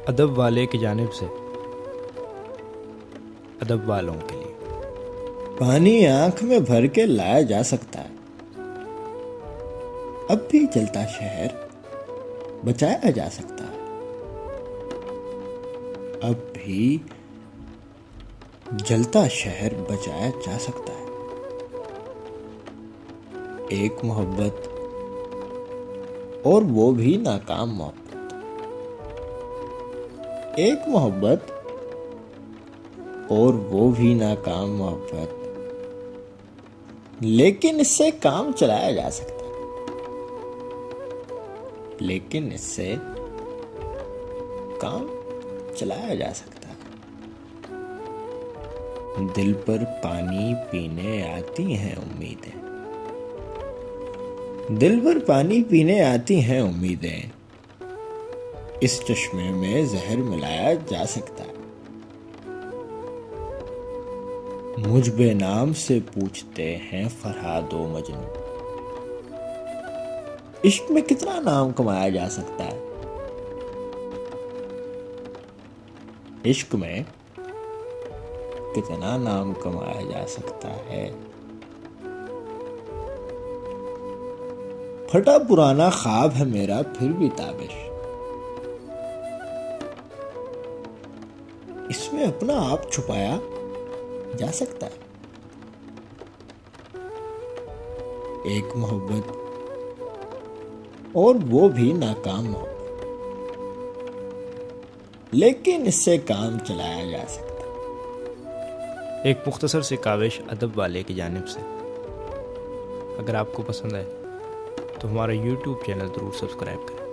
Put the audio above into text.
अदब वाले की जानिब से अदब वालों के लिए। पानी आंख में भर के लाया जा सकता है, अब भी जलता शहर बचाया जा सकता है। अब भी जलता शहर बचाया जा सकता है। एक मोहब्बत, और वो भी नाकाम मोहब्बत। एक मोहब्बत, और वो भी नाकाम मोहब्बत, लेकिन इससे काम चलाया जा सकता है। लेकिन इससे काम चलाया जा सकता है। दिल पर पानी पीने आती हैं उम्मीदें, दिल पर पानी पीने आती हैं उम्मीदें, इस चश्मे में जहर मिलाया जा सकता है। मुझ बेनाम से पूछते हैं फरहादो मजनू, इश्क में कितना नाम कमाया जा सकता है। इश्क में कितना नाम कमाया जा सकता है। फटा पुराना ख्वाब है मेरा फिर भी ताबिश, इसमें अपना आप छुपाया जा सकता है। एक मोहब्बत, और वो भी नाकाम मोहब्बत, लेकिन इससे काम चलाया जा सकता है। एक मुख्तसर सी काविश अदब वाले की जानिब से। अगर आपको पसंद आए तो हमारा YouTube चैनल ज़रूर सब्सक्राइब करें।